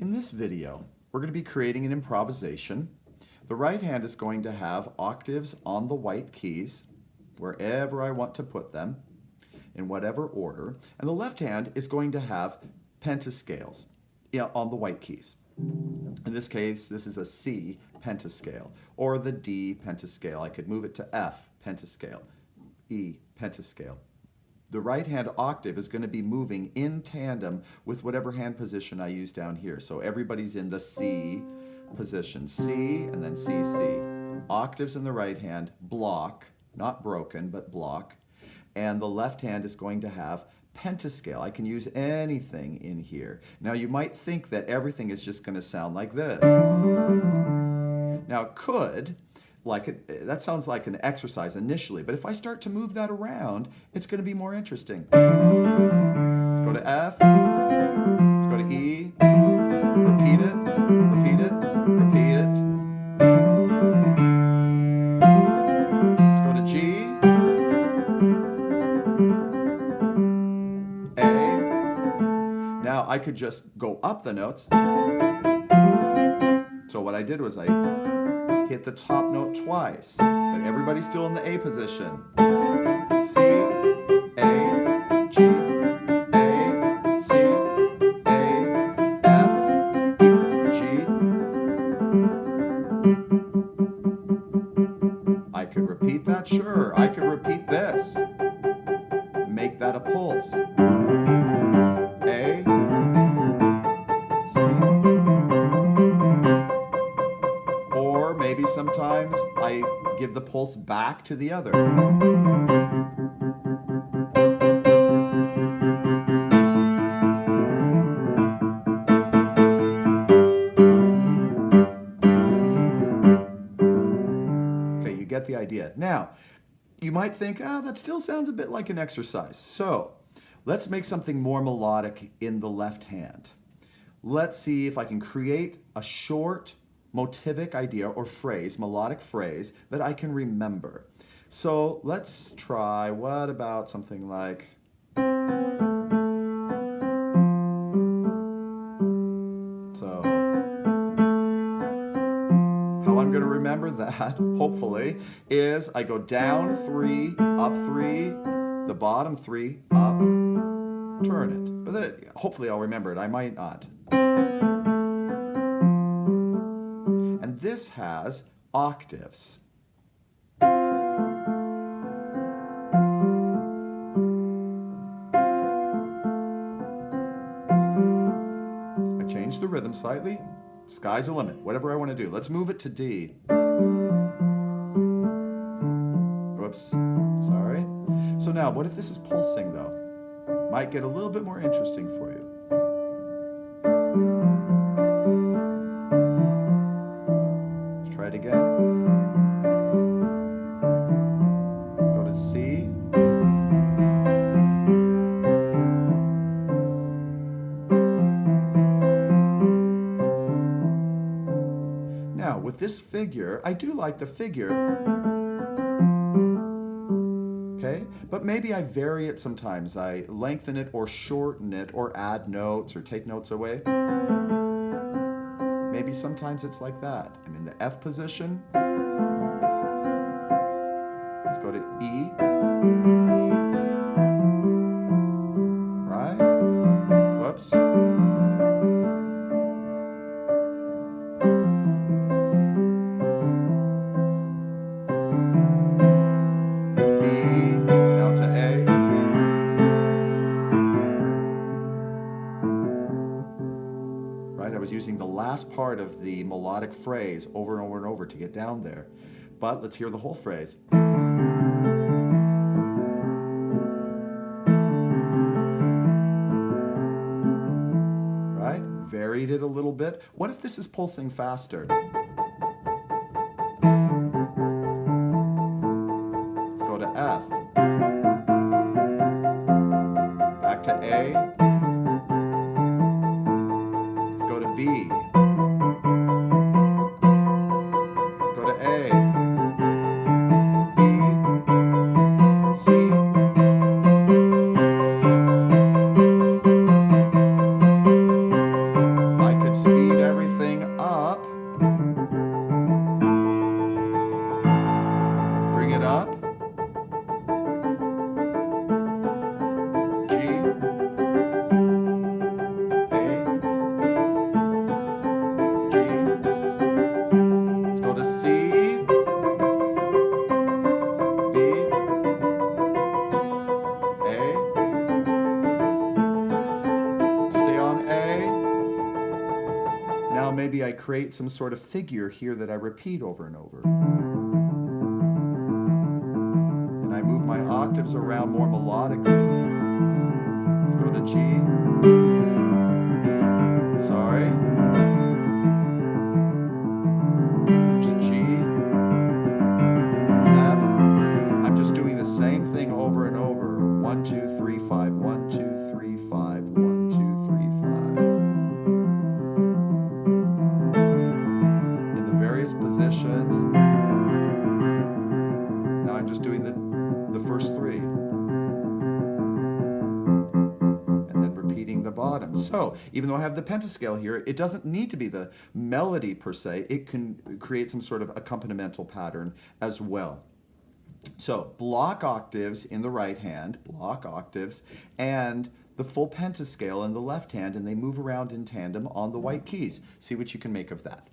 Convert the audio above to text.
In this video, we're going to be creating an improvisation. The right hand is going to have octaves on the white keys, wherever I want to put them, in whatever order. And the left hand is going to have pentascales on the white keys. In this case, this is a C pentascale, or the D pentascale. I could move it to F pentascale, E pentascale. The right hand octave is going to be moving in tandem with whatever hand position I use down here. So everybody's in the C position. C and then C, C. Octaves in the right hand, block, not broken, but block. And the left hand is going to have pentascale. I can use anything in here. Now you might think that everything is just going to sound like this. Now it could, that sounds like an exercise initially, but if I start to move that around, it's going to be more interesting. Let's go to F, let's go to E, repeat it, repeat it, repeat it. Let's go to G, A. Now I could just go up the notes. So what I did was I hit the top note twice, but everybody's still in the A position. C, A, G, A, C, A, F, E, G. I could repeat that, sure. I could repeat this. Make that a pulse. A, C. Or maybe sometimes I give the pulse back to the other. Okay, you get the idea. Now, you might think, that still sounds a bit like an exercise. So, let's make something more melodic in the left hand. Let's see if I can create a short motivic idea or phrase, melodic phrase, that I can remember. So let's try, what about something like, so how I'm going to remember that, hopefully, is I go down 3, up 3, the bottom 3, up, turn it. But then, hopefully I'll remember it, I might not. And this has octaves. I changed the rhythm slightly. Sky's the limit, whatever I want to do. Let's move it to D. Whoops, sorry. So now, what if this is pulsing though? Might get a little bit more interesting for you. It again. Let's go to C. Now, with this figure, I do like the figure. Okay? But maybe I vary it sometimes. I lengthen it or shorten it or add notes or take notes away. Maybe sometimes it's like that. I'm in the F position. Let's go to E. Right? Whoops. B. Now to A. I was using the last part of the melodic phrase over and over and over to get down there. But let's hear the whole phrase. Right? Varied it a little bit. What if this is pulsing faster? Let's go to F. Back to A. B. Let's go to A. B. C. I could speed everything up. Bring it up. G, A, G. Let's go to C, B, A. Stay on A. Now maybe I create some sort of figure here that I repeat over and over. And I move my octaves around more melodically. Let's go to G. Sorry. To G. F. I'm just doing the same thing over and over. 1, 2, 3, 5. 1, 2, 3, 5. 1, 2, 3, 5. In the various positions. Now I'm just doing the first three. And then repeating the bottom. So even though I have the pentascale here, it doesn't need to be the melody per se. It can create some sort of accompanimental pattern as well. So block octaves in the right hand, block octaves, and the full pentascale in the left hand, and they move around in tandem on the white keys. See what you can make of that.